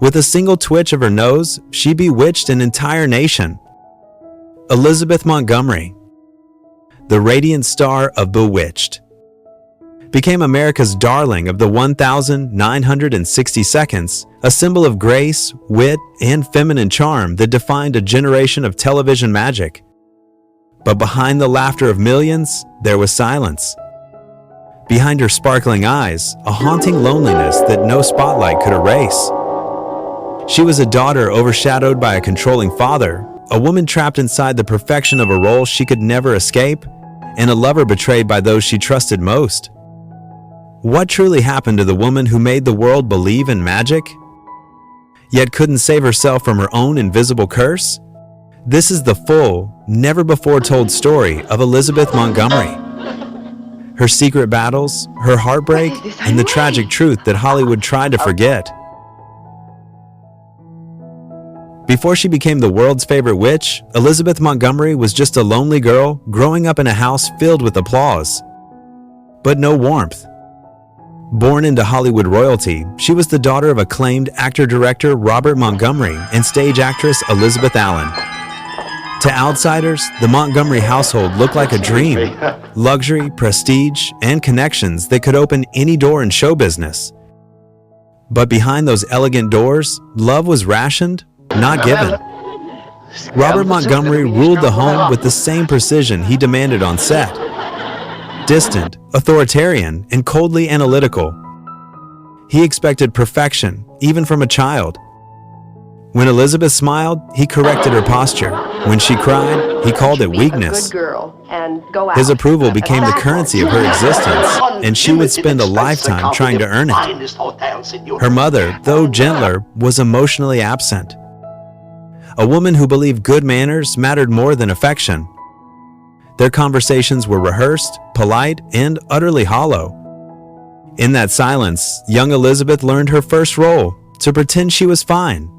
With a single twitch of her nose, she bewitched an entire nation. Elizabeth Montgomery, the radiant star of Bewitched, became America's darling of the 1,960 seconds, a symbol of grace, wit, and feminine charm that defined a generation of television magic. But behind the laughter of millions, there was silence. Behind her sparkling eyes, a haunting loneliness that no spotlight could erase. She was a daughter overshadowed by a controlling father, a woman trapped inside the perfection of a role she could never escape, and a lover betrayed by those she trusted most. What truly happened to the woman who made the world believe in magic, yet couldn't save herself from her own invisible curse? This is the full, never-before-told story of Elizabeth Montgomery. Her secret battles, her heartbreak, and the tragic truth that Hollywood tried to forget. Before she became the world's favorite witch, Elizabeth Montgomery was just a lonely girl growing up in a house filled with applause, but no warmth. Born into Hollywood royalty, she was the daughter of acclaimed actor-director Robert Montgomery and stage actress Elizabeth Allen. To outsiders, the Montgomery household looked like a dream: luxury, prestige, and connections that could open any door in show business. But behind those elegant doors, love was rationed, not given. Robert Montgomery ruled the home with the same precision he demanded on set. Distant, authoritarian, and coldly analytical. He expected perfection, even from a child. When Elizabeth smiled, he corrected her posture. When she cried, he called it weakness. His approval became the currency of her existence, and she would spend a lifetime trying to earn it. Her mother, though gentler, was emotionally absent. A woman who believed good manners mattered more than affection. Their conversations were rehearsed, polite, and utterly hollow. In that silence, young Elizabeth learned her first role: to pretend she was fine.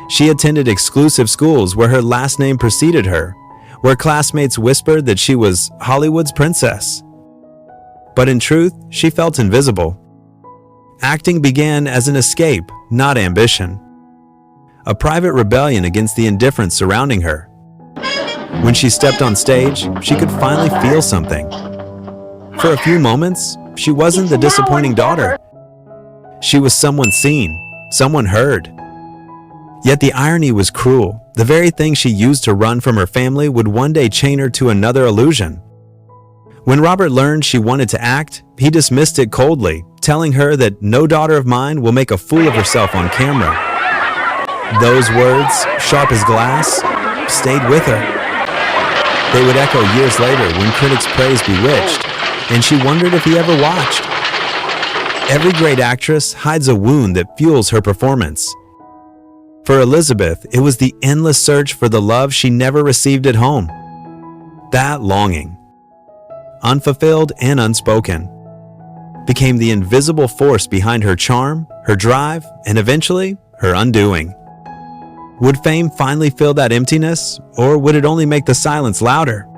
She attended exclusive schools where her last name preceded her, where classmates whispered that she was Hollywood's princess. But in truth, she felt invisible. Acting began as an escape, not ambition. A private rebellion against the indifference surrounding her. When she stepped on stage, she could finally feel something. For a few moments, she wasn't the disappointing daughter. She was someone seen, someone heard. Yet the irony was cruel. The very thing she used to run from her family would one day chain her to another illusion. When Robert learned she wanted to act, he dismissed it coldly, telling her that no daughter of mine will make a fool of herself on camera. Those words, sharp as glass, stayed with her. They would echo years later when critics praised Bewitched, and she wondered if he ever watched. Every great actress hides a wound that fuels her performance. For Elizabeth, it was the endless search for the love she never received at home. That longing, unfulfilled and unspoken, became the invisible force behind her charm, her drive, and eventually, her undoing. Would fame finally fill that emptiness, or would it only make the silence louder?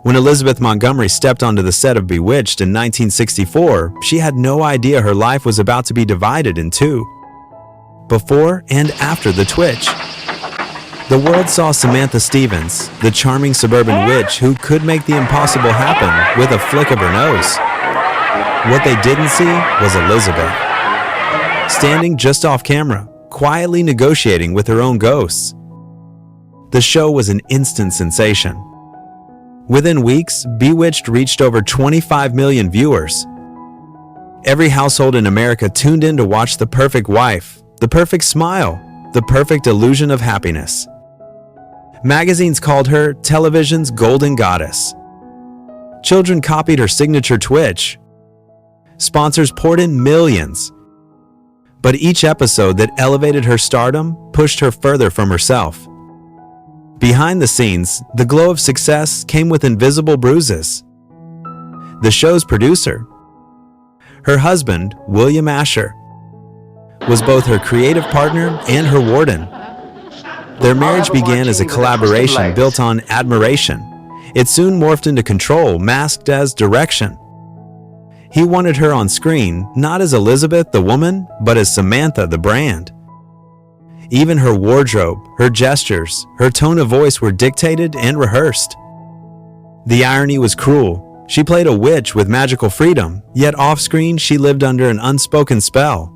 When Elizabeth Montgomery stepped onto the set of Bewitched in 1964, she had no idea her life was about to be divided in two. Before and after the twitch, the world saw Samantha Stevens, the charming suburban witch who could make the impossible happen with a flick of her nose. What they didn't see was Elizabeth, standing just off camera, quietly negotiating with her own ghosts. The show was an instant sensation. Within weeks, Bewitched reached over 25 million viewers. Every household in America tuned in to watch the perfect wife, the perfect smile, the perfect illusion of happiness. Magazines called her television's golden goddess. Children copied her signature twitch. Sponsors poured in millions. But each episode that elevated her stardom pushed her further from herself. Behind the scenes, the glow of success came with invisible bruises. The show's producer, her husband, William Asher, was both her creative partner and her warden. Their marriage began as a collaboration built on admiration. It soon morphed into control, masked as direction. He wanted her on screen not as Elizabeth the woman, but as Samantha the brand. Even her wardrobe, her gestures, her tone of voice were dictated and rehearsed. The irony was cruel. She played a witch with magical freedom, yet off-screen she lived under an unspoken spell.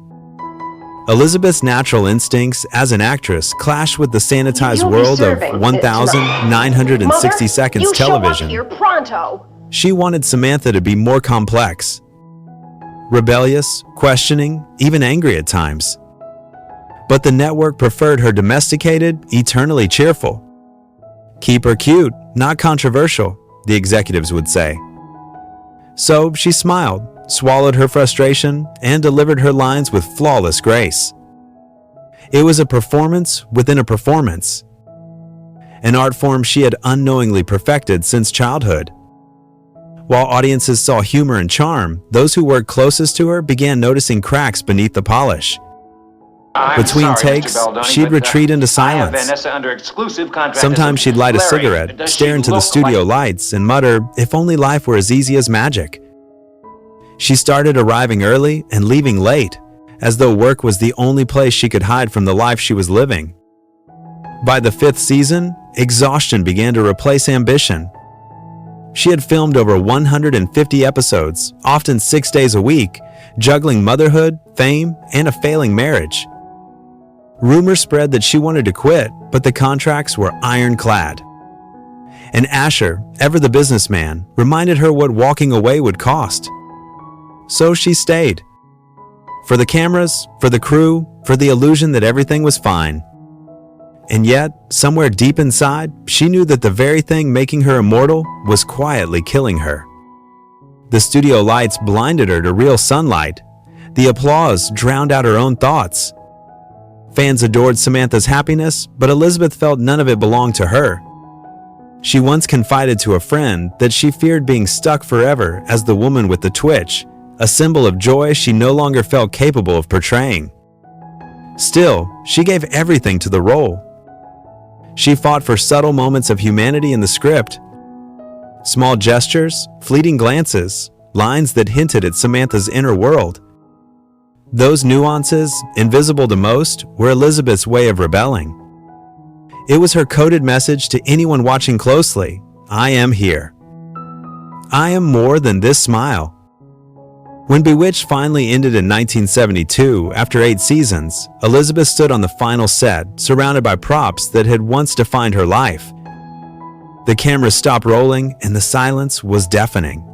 Elizabeth's natural instincts as an actress clashed with the sanitized world of 1,960 seconds television. Show up here pronto. She wanted Samantha to be more complex, rebellious, questioning, even angry at times. But the network preferred her domesticated, eternally cheerful. Keep her cute, not controversial, the executives would say. So she smiled, swallowed her frustration, and delivered her lines with flawless grace. It was a performance within a performance, an art form she had unknowingly perfected since childhood. While audiences saw humor and charm, those who worked closest to her began noticing cracks beneath the polish. Between takes, she'd retreat into silence. Sometimes she'd light a cigarette, stare into the studio lights, and mutter, "If only life were as easy as magic." She started arriving early and leaving late, as though work was the only place she could hide from the life she was living. By the 5th season, exhaustion began to replace ambition. She had filmed over 150 episodes, often 6 days a week, juggling motherhood, fame, and a failing marriage. Rumors spread that she wanted to quit, but the contracts were ironclad. And Asher, ever the businessman, reminded her what walking away would cost. So she stayed. For the cameras, for the crew, for the illusion that everything was fine. And yet, somewhere deep inside, she knew that the very thing making her immortal was quietly killing her. The studio lights blinded her to real sunlight. The applause drowned out her own thoughts. Fans adored Samantha's happiness, but Elizabeth felt none of it belonged to her. She once confided to a friend that she feared being stuck forever as the woman with the twitch, a symbol of joy she no longer felt capable of portraying. Still, she gave everything to the role. She fought for subtle moments of humanity in the script. Small gestures, fleeting glances, lines that hinted at Samantha's inner world. Those nuances, invisible to most, were Elizabeth's way of rebelling. It was her coded message to anyone watching closely: I am here. I am more than this smile. When Bewitched finally ended in 1972, after 8 seasons, Elizabeth stood on the final set, surrounded by props that had once defined her life. The cameras stopped rolling, and the silence was deafening.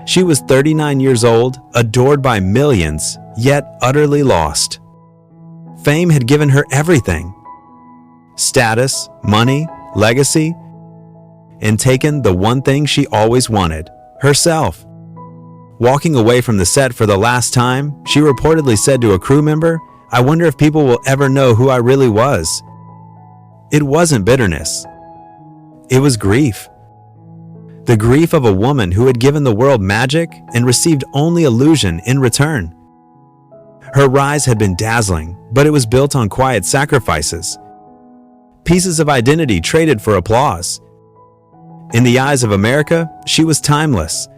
She was 39 years old, adored by millions, yet utterly lost. Fame had given her everything: status, money, legacy, and taken the one thing she always wanted: herself. Walking away from the set for the last time, she reportedly said to a crew member, "I wonder if people will ever know who I really was." It wasn't bitterness. It was grief. The grief of a woman who had given the world magic and received only illusion in return. Her rise had been dazzling, but it was built on quiet sacrifices. Pieces of identity traded for applause. In the eyes of America, she was timeless.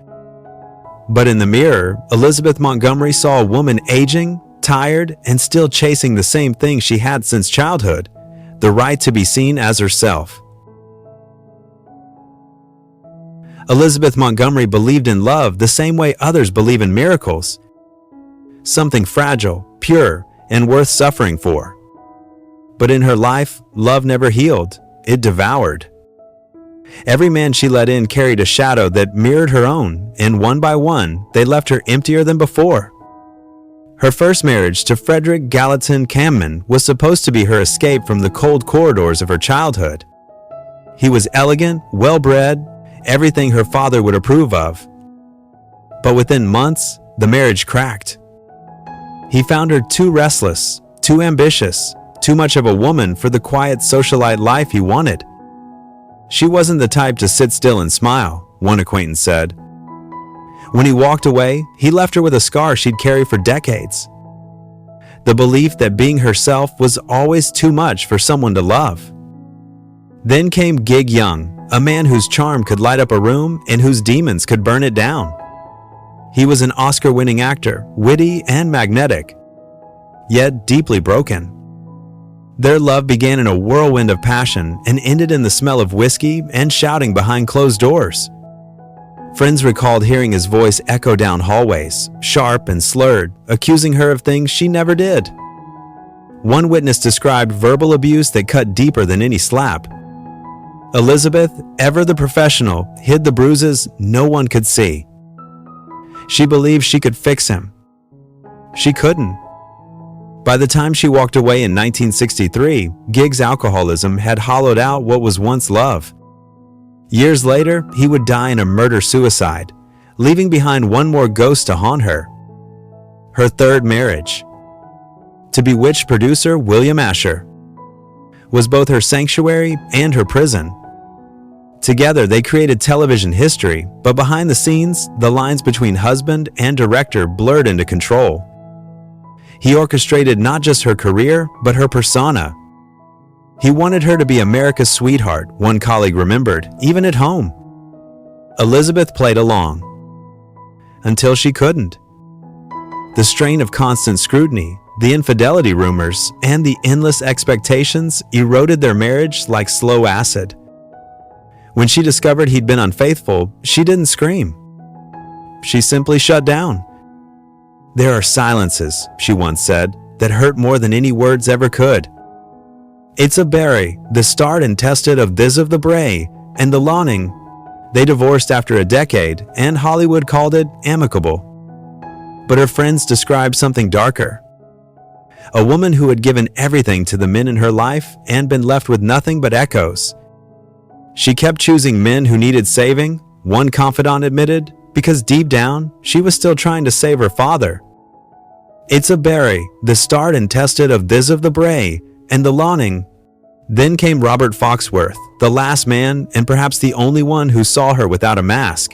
But in the mirror, Elizabeth Montgomery saw a woman aging, tired, and still chasing the same thing she had since childhood: the right to be seen as herself. Elizabeth Montgomery believed in love the same way others believe in miracles. Something fragile, pure, and worth suffering for. But in her life, love never healed, it devoured. Every man she let in carried a shadow that mirrored her own, and one by one, they left her emptier than before. Her first marriage to Frederick Gallatin Camman was supposed to be her escape from the cold corridors of her childhood. He was elegant, well-bred, everything her father would approve of. But within months, the marriage cracked. He found her too restless, too ambitious, too much of a woman for the quiet socialite life he wanted. She wasn't the type to sit still and smile, one acquaintance said. When he walked away, he left her with a scar she'd carry for decades. The belief that being herself was always too much for someone to love. Then came Gig Young, a man whose charm could light up a room and whose demons could burn it down. He was an Oscar-winning actor, witty and magnetic, yet deeply broken. Their love began in a whirlwind of passion and ended in the smell of whiskey and shouting behind closed doors. Friends recalled hearing his voice echo down hallways, sharp and slurred, accusing her of things she never did. One witness described verbal abuse that cut deeper than any slap. Elizabeth, ever the professional, hid the bruises no one could see. She believed she could fix him. She couldn't. By the time she walked away in 1963, Gig's alcoholism had hollowed out what was once love. Years later, he would die in a murder-suicide, leaving behind one more ghost to haunt her: her third marriage. To Bewitched producer William Asher was both her sanctuary and her prison. Together, they created television history, but behind the scenes, the lines between husband and director blurred into control. He orchestrated not just her career, but her persona. He wanted her to be America's sweetheart, one colleague remembered, even at home. Elizabeth played along, until she couldn't. The strain of constant scrutiny, the infidelity rumors, and the endless expectations eroded their marriage like slow acid. When she discovered he'd been unfaithful, she didn't scream. She simply shut down. "There are silences," she once said, "that hurt more than any words ever could." It's a Barry, the starred and tested of This of the Bray, and the Lawning. They divorced after a decade, and Hollywood called it amicable. But her friends described something darker. A woman who had given everything to the men in her life and been left with nothing but echoes. She kept choosing men who needed saving, one confidant admitted, because deep down, she was still trying to save her father. It's a Barry, the starred and tested of This of the Bray, and the Lawning. Then came Robert Foxworth, the last man and perhaps the only one who saw her without a mask.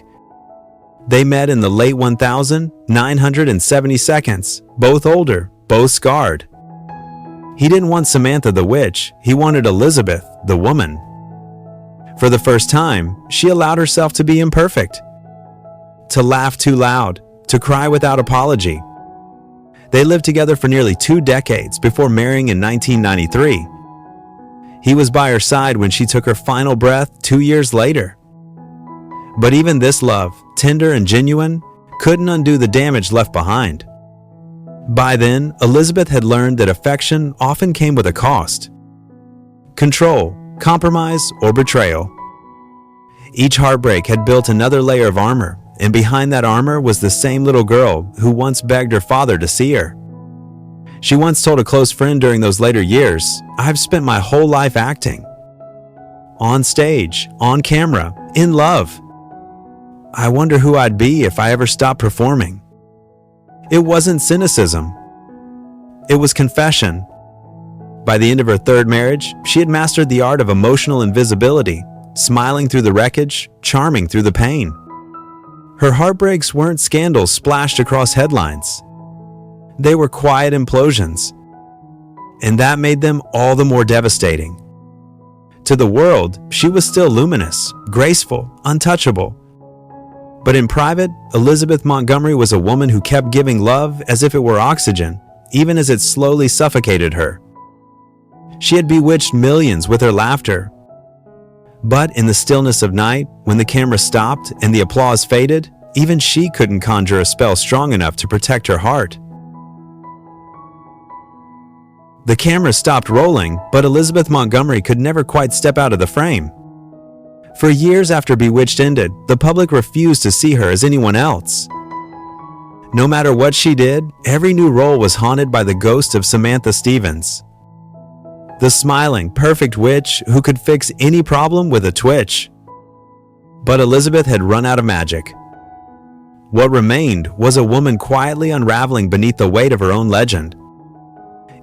They met in the late 1970 seconds, both older, both scarred. He didn't want Samantha the witch, he wanted Elizabeth, the woman. For the first time, she allowed herself to be imperfect, to laugh too loud, to cry without apology. They lived together for nearly 2 decades before marrying in 1993. He was by her side when she took her final breath 2 years later. But even this love, tender and genuine, couldn't undo the damage left behind. By then, Elizabeth had learned that affection often came with a cost: control, compromise, or betrayal. Each heartbreak had built another layer of armor, and behind that armor was the same little girl who once begged her father to see her. She once told a close friend during those later years, "I've spent my whole life acting. On stage, on camera, in love. I wonder who I'd be if I ever stopped performing." It wasn't cynicism. It was confession. By the end of her third marriage, she had mastered the art of emotional invisibility, smiling through the wreckage, charming through the pain. Her heartbreaks weren't scandals splashed across headlines. They were quiet implosions, and that made them all the more devastating. To the world, she was still luminous, graceful, untouchable. But in private, Elizabeth Montgomery was a woman who kept giving love as if it were oxygen, even as it slowly suffocated her. She had bewitched millions with her laughter. But in the stillness of night, when the camera stopped and the applause faded, even she couldn't conjure a spell strong enough to protect her heart. The camera stopped rolling, but Elizabeth Montgomery could never quite step out of the frame. For years after Bewitched ended, the public refused to see her as anyone else. No matter what she did, every new role was haunted by the ghost of Samantha Stevens, the smiling, perfect witch who could fix any problem with a twitch. But Elizabeth had run out of magic. What remained was a woman quietly unraveling beneath the weight of her own legend.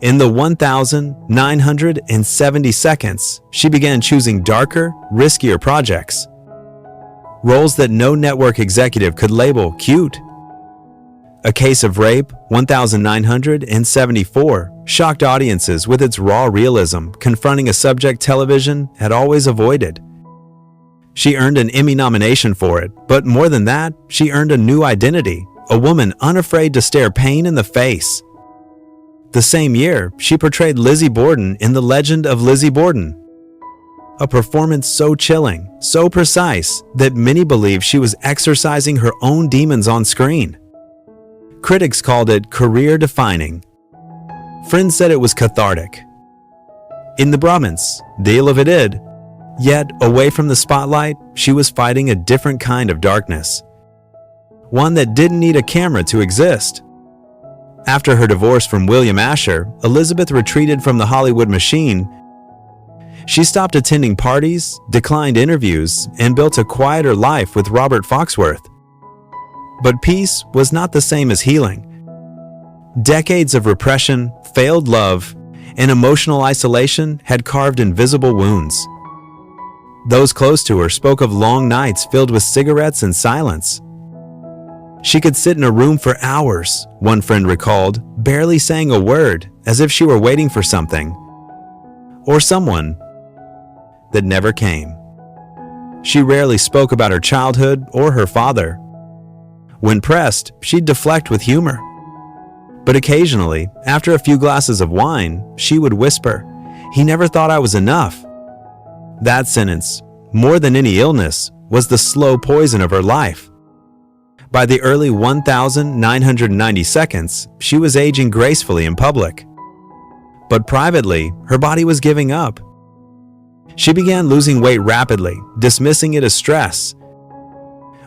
In the 1970 seconds, she began choosing darker, riskier projects. Roles that no network executive could label cute. A Case of Rape, 1974, shocked audiences with its raw realism, confronting a subject television had always avoided. She earned an Emmy nomination for it, but more than that, she earned a new identity, a woman unafraid to stare pain in the face. The same year, she portrayed Lizzie Borden in The Legend of Lizzie Borden, a performance so chilling, so precise, that many believe she was exorcising her own demons on screen. Critics called it career-defining. Friends said it was cathartic. In the Brahmins, deal of it id. Yet, away from the spotlight, she was fighting a different kind of darkness. One that didn't need a camera to exist. After her divorce from William Asher, Elizabeth retreated from the Hollywood machine. She stopped attending parties, declined interviews, and built a quieter life with Robert Foxworth. But peace was not the same as healing. Decades of repression, failed love, and emotional isolation had carved invisible wounds. Those close to her spoke of long nights filled with cigarettes and silence. She could sit in a room for hours, one friend recalled, barely saying a word, as if she were waiting for something, or someone, that never came. She rarely spoke about her childhood or her father. When pressed, she'd deflect with humor. But occasionally, after a few glasses of wine, she would whisper, "He never thought I was enough." That sentence, more than any illness, was the slow poison of her life. By the early 1992, she was aging gracefully in public. But privately, her body was giving up. She began losing weight rapidly, dismissing it as stress.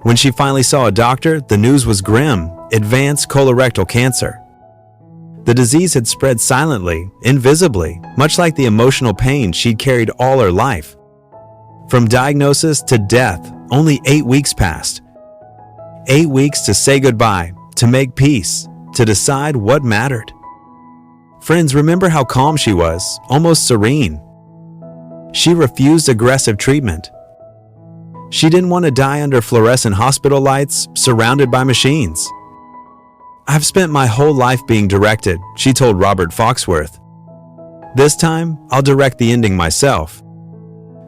When she finally saw a doctor, the news was grim: advanced colorectal cancer. The disease had spread silently, invisibly, much like the emotional pain she'd carried all her life. From diagnosis to death, only 8 weeks passed. 8 weeks to say goodbye, to make peace, to decide what mattered. Friends remember how calm she was, almost serene. She refused aggressive treatment. She didn't want to die under fluorescent hospital lights, surrounded by machines. "I've spent my whole life being directed," she told Robert Foxworth. "This time, I'll direct the ending myself."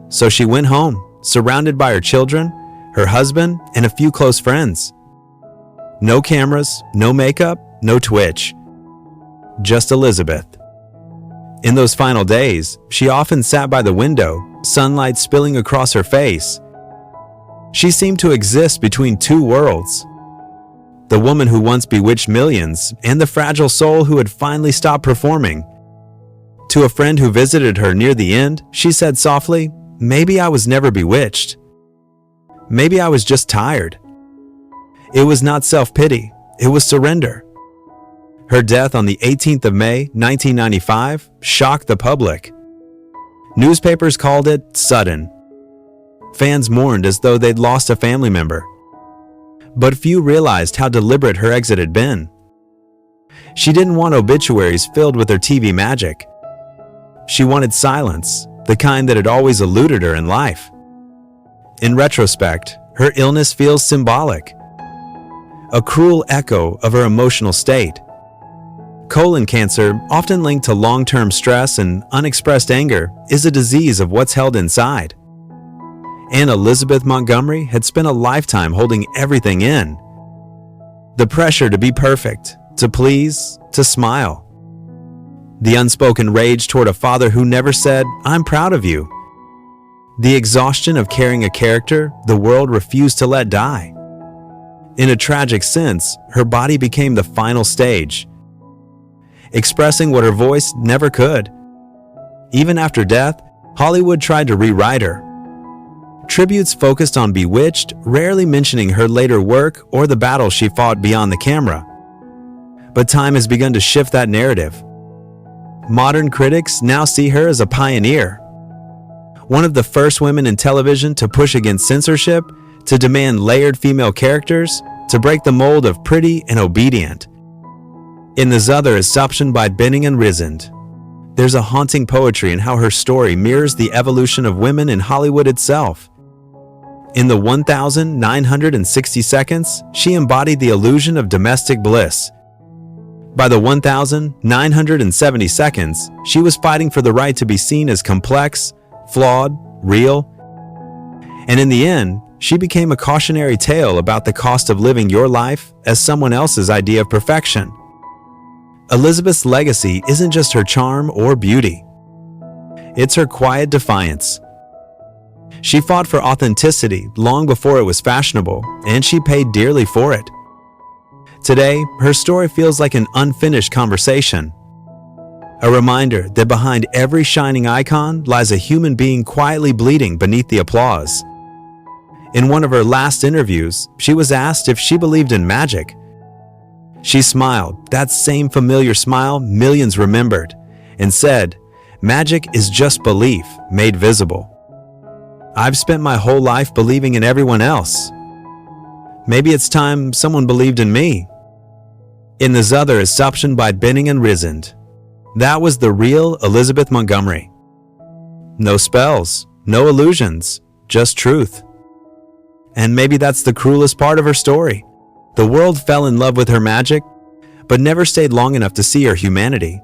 So she went home, surrounded by her children, her husband, and a few close friends. No cameras, no makeup, no twitch. Just Elizabeth. In those final days, she often sat by the window, sunlight spilling across her face. She seemed to exist between two worlds. The woman who once bewitched millions, and the fragile soul who had finally stopped performing. To a friend who visited her near the end, she said softly, "Maybe I was never bewitched. Maybe I was just tired." It was not self-pity, it was surrender. Her death on the 18th of May, 1995, shocked the public. Newspapers called it sudden. Fans mourned as though they'd lost a family member. But few realized how deliberate her exit had been. She didn't want obituaries filled with her TV magic. She wanted silence, the kind that had always eluded her in life. In retrospect, her illness feels symbolic, a cruel echo of her emotional state. Colon cancer, often linked to long-term stress and unexpressed anger, is a disease of what's held inside. And Elizabeth Montgomery had spent a lifetime holding everything in. The pressure to be perfect, to please, to smile. The unspoken rage toward a father who never said, "I'm proud of you." The exhaustion of carrying a character the world refused to let die. In a tragic sense, her body became the final stage, expressing what her voice never could. Even after death, Hollywood tried to rewrite her. Tributes focused on Bewitched, rarely mentioning her later work or the battles she fought beyond the camera. But time has begun to shift that narrative. Modern critics now see her as a pioneer. One of the first women in television to push against censorship, to demand layered female characters, to break the mold of pretty and obedient. In the Zother Assumption by Benning and Risand, there's a haunting poetry in how her story mirrors the evolution of women in Hollywood itself. In the 1960 seconds, she embodied the illusion of domestic bliss. By the 1970 seconds, she was fighting for the right to be seen as complex, flawed, real. And in the end, she became a cautionary tale about the cost of living your life as someone else's idea of perfection. Elizabeth's legacy isn't just her charm or beauty. It's her quiet defiance. She fought for authenticity long before it was fashionable, and she paid dearly for it. Today, her story feels like an unfinished conversation. A reminder that behind every shining icon lies a human being quietly bleeding beneath the applause. In one of her last interviews, she was asked if she believed in magic. She smiled, that same familiar smile millions remembered, and said, "Magic is just belief made visible. I've spent my whole life believing in everyone else. Maybe it's time someone believed in me." In this other reception by Benning and Risand, that was the real Elizabeth Montgomery. No spells, no illusions, just truth. And maybe that's the cruelest part of her story. The world fell in love with her magic, but never stayed long enough to see her humanity.